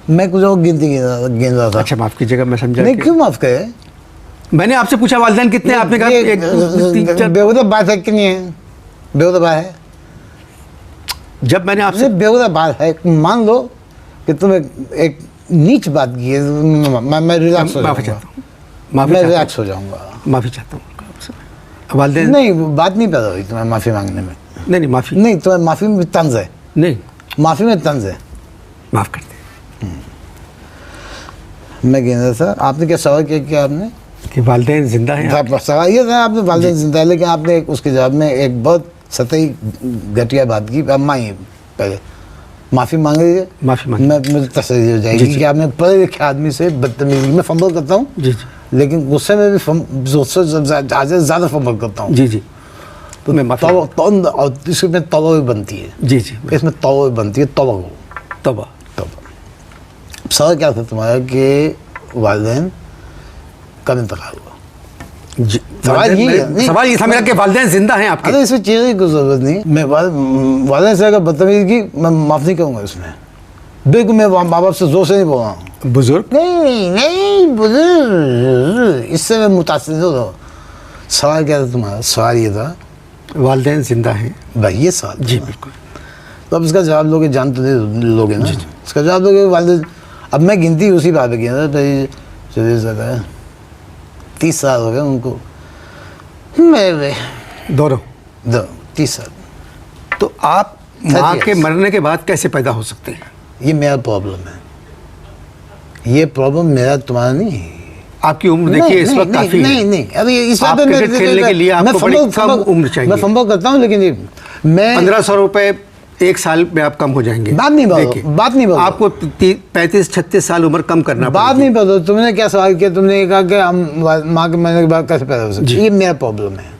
मैं कुछ और गिनती गिन रहा था। अच्छा माफ़ कीजिएगा, मैं समझा नहीं, क्यों माफ़ करे? मैंने आपसे पूछा वालिदैन कितने, आपने कहा एक दो तीन चार। बेहुदा बात है कि नहीं है? बेहुदा बात है। जब मैंने आपसे बेहुदा बात है, मान लो कि तुमने एक नीच बात की है, मैं रिलैक्स हो माफ़ी जाऊंगा, चाहता हूँ, मैं रिलैक्स हो जाऊंगा, माफ़ी चाहता हूँ आपसे। वालिदैन नहीं, बात नहीं पैदा हुई तुम्हें माफ़ी मांगने में। नहीं माफ़ी नहीं, तुम्हें माफ़ी में तंज है, नहीं, माफ़ी में तंज है। माफ़ करते मैं कह रहा था, आपने क्या सवाल किया आपने? कि वालिदैन जिंदा हैं। सवाल ये था आपने वालिदैन जिंदा है, लेकिन आपने उसके जवाब में एक बहुत सतही घटिया बात की। अब मांगिए, पहले माफ़ी मांग लीजिए, माफ़ी मांग, मैं मुझे तसल्ली हो जाएगी कि आपने पढ़े लिखे आदमी से बदतमीजी में फंबल करता हूँ जी जी लेकिन गुस्से में भी गुस्से ज़्यादा फंबल करता हूँ। जी जी, तो मैं माफ़ी और इसमें तौबा भी बनती है। जी जी, इसमें तौबा भी बनती है, तौबा को तौबा। सवाल क्या था तुम्हारा कि वालिदैन कब इंतकाल हुआ? जी, सवाल सवाल ये था मेरा कि वालिदैन जिंदा हैं आपके। अरे इसमें चीज़ की कोई ज़रूरत नहीं। मैं वालिदैन से अगर बदतमीजी की, मैं माफ़ नहीं करूँगा इसमें, बिल्कुल। मैं माँ बाप से जोर से नहीं बोल रहा हूँ। बुजुर्ग नहीं बुजुर्ग, इससे मैं मुतासिर हो रहा हूँ। सवाल क्या था तुम्हारा? सवाल ये था वालिदैन जिंदा हैं भाई, ये सवाल जी था। बिल्कुल। तो अब इसका जवाब लोगे, जान तो दे लोगे ना, इसका जवाब दोगे वालिदैन। अब मैं गिनती उसी बात पे किया था भाई, चलिए 30 साल हो गए उनको, मेरे दोनों 30 साल। तो आप माँ के मरने के बाद कैसे पैदा हो सकते हैं? ये मेरा प्रॉब्लम है, ये प्रॉब्लम मेरा तुम्हारा नहीं है। आपकी उम्र देखिए इस वक्त काफी है। नहीं, अभी इस आप बात क्रिकेट खेलने के लिए आपको बड़ी कम उम्र चाहिए। मैं फंबल करता हूँ, लेकिन मैं 1500 रुपए एक साल में आप कम हो जाएंगे। बात नहीं बदलो, आपको 35-36 साल उम्र कम करना बात नहीं बदलो। तुमने क्या सवाल किया? तुमने कहा कि हम माँ के मरने के बाद कैसे पैदा हो सकते? ये मेरा प्रॉब्लम है,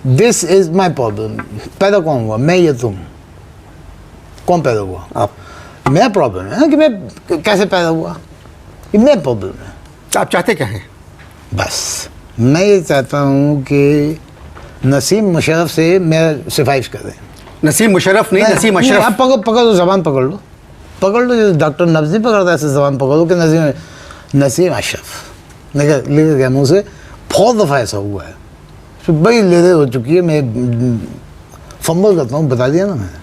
दिस इज माई प्रॉब्लम। पैदा कौन हुआ? मैं या तुम? कौन पैदा हुआ? आप। मेरा प्रॉब्लम है कि मैं कैसे पैदा हुआ, ये मेरा प्रॉब्लम है। आप चाहते क्या हैं? बस मैं ये चाहता हूँ कि नसीम मुशर्रफ से मेरा सिफारिश करें। नसीम मुशर्रफ नहीं, नसीम अशरफ। आप पकड़ो, जबान पकड़ लो, जैसे डॉक्टर नब्ज नहीं पकड़ता ऐसे जबान पकड़ो कि नसीम अशरफ। लिख गया मुँह से, बहुत दफ़ा ऐसा हुआ है, तो बड़ी लेदे हो चुकी है। मैं फंबल करता हूँ, बता दिया ना मैंने।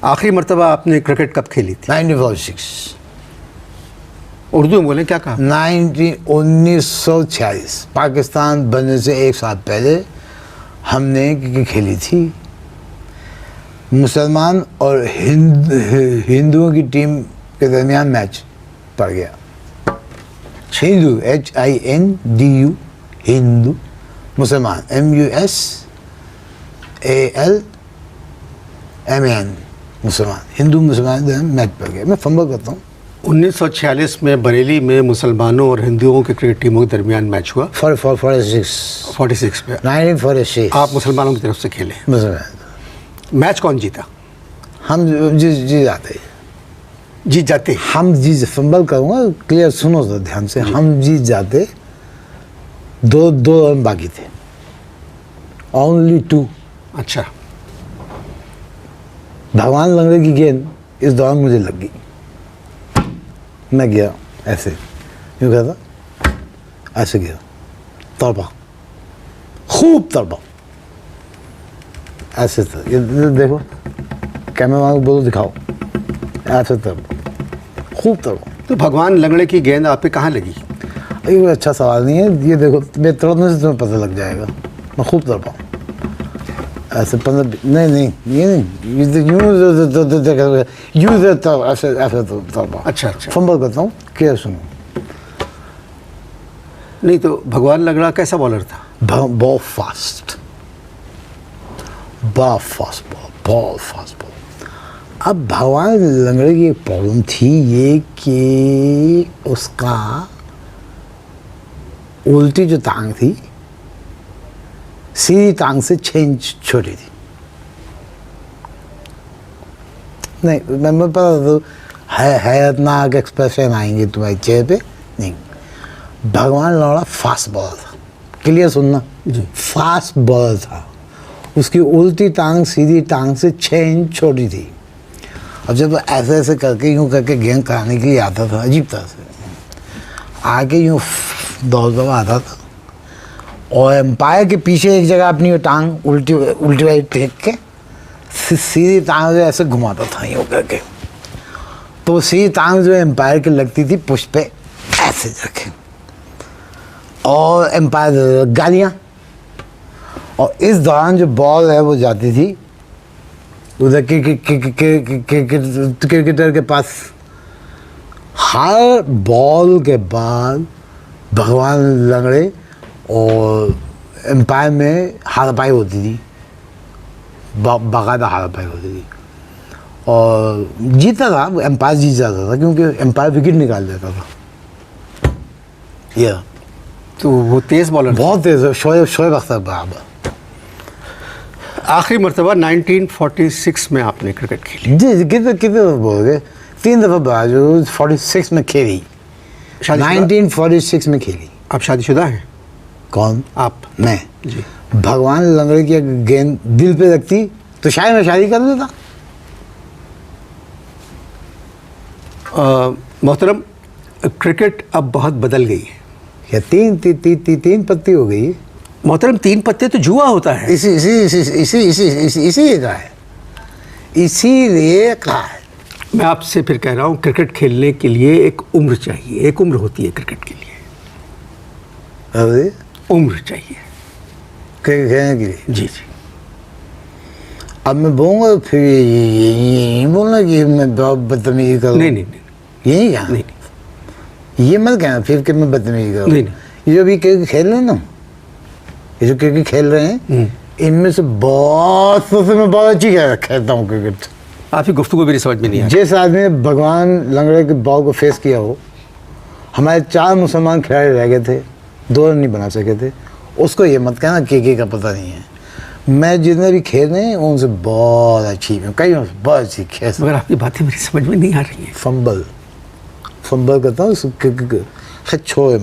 आखिरी मरतबा आपने क्रिकेट कब खेली थी? 1946। उर्दू में बोलें, क्या कहा? 1946, पाकिस्तान बनने से एक साल पहले हमने क्रिकेट खेली थी। मुसलमान और हिंदुओं की टीम के दरमियान मैच पड़ गया। हिंदू HINDU, हिंदू, मुसलमान MUSALMAN, मुसलमान, हिंदू मुसलमान मैच पड़ गया। मैं फंबल करता हूँ। 1946 में बरेली में मुसलमानों और हिंदुओं की क्रिकेट टीमों के दरमियान मैच हुआ। 46 में 1946 आप मुसलमानों की तरफ से खेले। मुसलमान। मैच कौन जीता? हम जी जाते, जीत जाते। हम जी, फंबल करूँगा, क्लियर सुनो तो ध्यान से। हम जीत जाते, दो रन बाकी थे, ओनली 2। अच्छा। भगवान लंगड़े की गेंद इस दौरान मुझे लग गई। मैं गया ऐसे, यूँ कहता, ऐसे गया, तड़पा, खूब तड़पा, ऐसे था। ये देखो, कैमरा को बोलो दिखाओ, ऐसे तड़पा, खूब तड़पा। तो भगवान लंगड़े की गेंद आप पे कहाँ लगी? ये कोई अच्छा सवाल नहीं है, ये देखो, मैं तड़पने से तुम्हें पता लग जाएगा। मैं खूब तड़पा, ऐसे 15 नहीं, ये नहीं, यूँ ऐसे तड़पा। अच्छा। फंबल करता हूँ, क्या सुनो। नहीं तो भगवान लंगड़ा कैसा बॉलर था? बहुत फास्ट बॉल। अब भगवान लंगड़े की एक प्रॉब्लम थी ये कि उसका उल्टी जो टांग थी, सीधी टांग से 6 इंच छोटी थी। नहीं, मैं पता तो हैरतनाक एक्सप्रेशन आएंगे तुम्हारे चेहरे पे। नहीं, भगवान लौड़ा फास्ट बॉलर था। क्लियर सुनना जी, फास्ट बॉलर था। उसकी उल्टी टांग सीधी टांग से 6 इंच छोटी थी। अब जब ऐसे ऐसे करके यूँ करके गेंद कराने के लिए आता था अजीब तरह से, आके यूँ दौड़ दौड़ आता था और एम्पायर के पीछे एक जगह अपनी टांग उल्टी उल्टी वाली फेंक के सीधी टांग जो ऐसे घुमाता था यूँ करके, तो सीधी टांग जो एम्पायर की लगती थी पुश पे ऐसे रखे, और एम्पायर गालियाँ। और इस दौरान जो बॉल है वो जाती थी उधर क्रिकेटर के पास। हर बॉल के बाद भगवान लंगड़े और एम्पायर में हाथापाई होती थी, बाकायदा हाथापाई होती थी, और जीता था एम्पायर, जीत जाता था क्योंकि एम्पायर विकेट निकाल देता था। यह तो वो तेज़ बॉलर, बहुत तेज़ है, शोएब अख्तर बराबर। आखिरी मरतबा 1946 में आपने क्रिकेट खेली। जी कितने कितने बोल गए, 3 दफ़ा बाजू 46 में खेली, 1946 में खेली। आप शादीशुदा हैं? कौन? आप? मैं जी। भगवान लंगड़े की गेंद दिल पे रखती तो शायद मैं शादी कर लेता। मोहतरम, क्रिकेट अब बहुत बदल गई है। या तीन पत्ती हो गई। मोहतरम, 3 पत्ते तो जुआ होता है। इसीलिए कहा है, इसीलिए कहा है। मैं आपसे फिर कह रहा हूँ, क्रिकेट खेलने के लिए एक उम्र चाहिए, एक उम्र होती है क्रिकेट के लिए। अरे उम्र चाहिए क्रिकेट खेलने के लिए। जी जी। अब मैं बोलूँगा फिर यही बोलना कि मैं बहुत बदतमीजी करूँ? नहीं नहीं नहीं यही क्या? नहीं ये मत कहना फिर कि मैं बदतमीजी करूँ। नहीं, नहीं। ये जो अभी क्रिकेट खेल रहे हैं ना, ये जो क्रिकेट खेल रहे हैं, इनमें से बहुत से मैं बहुत अच्छी खेलता हूँ क्रिकेट। आपकी गुफ्तगू मेरी समझ में नहीं आई। जिस आदमी ने भगवान लंगड़े के बॉल को फेस किया हो, हमारे 4 मुसलमान खिलाड़ी रह गए थे, 2 रन नहीं बना सके थे, उसको ये मत कहना के का पता नहीं है। मैं जितने भी खेल रहे हैं उनसे बहुत अच्छी, कई बहुत अच्छी खेल। मगर आपकी बातें मेरी समझ में नहीं आ रही हैं। फंबल करता हूँ, छोड़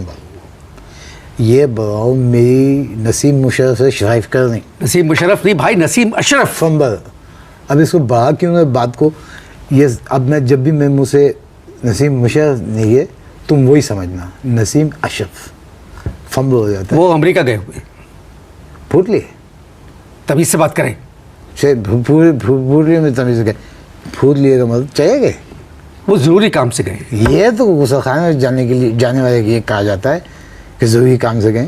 ये बताओ, मेरी नसीम मुशर्रफ से शराइफ कर नहीं, नसीम मुशर्रफ नहीं भाई, नसीम अशरफ। फंबल। अब इसको बड़ा क्यों है बात को, ये अब मैं जब भी मैं मुँह से नसीम मुशर्रफ नहीं है, तुम वही समझना, नसीम अशरफ फंबल हो जाता है। वो अमेरिका गए हुए, फूट लिए तमीज से बात करें। फूट लिए में तमीज़ के फूट लिए का मतलब चाहिए गए, वो ज़रूरी काम से गए। ये तो गुस्साखाने में जाने वाले ये कहा जाता है कि ज़रूरी काम से गए।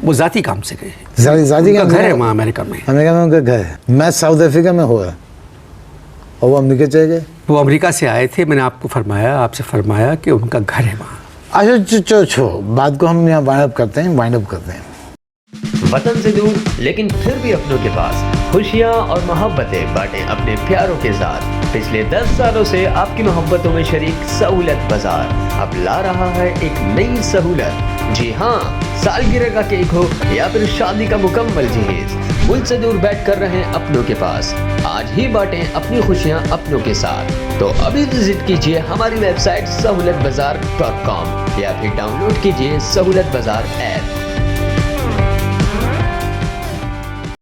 वो ज़ाती काम से गए। ज़ाती उनका काम घर से है गए। वहाँ अमेरिका में। अमेरिका में उनका घर है। मैं साउथ अफ्रीका में हो रहा और वो अमेरिका चले गए। वो अमेरिका से आए थे, मैंने आपको फरमाया, आपसे फरमाया कि उनका घर है वहाँ। अच्छा चो बात को हम यहाँ वाइंड अप करते हैं। वतन से दूर लेकिन फिर भी अपनों के पास खुशियाँ और मोहब्बतें बांटें अपने प्यारों के साथ। पिछले 10 सालों से आपकी मोहब्बतों में शरीक सहूलत बाजार अब ला रहा है एक नई सहूलत। जी हाँ, सालगिरह का केक हो या फिर शादी का मुकम्मल जहेज, मुल्क से दूर बैठ कर रहें अपनों के पास। आज ही बांटें अपनी खुशियाँ अपनों के साथ। तो अभी विजिट कीजिए हमारी वेबसाइट सहूलतबाजार.com या फिर डाउनलोड कीजिए सहूलत बाजार ऐप।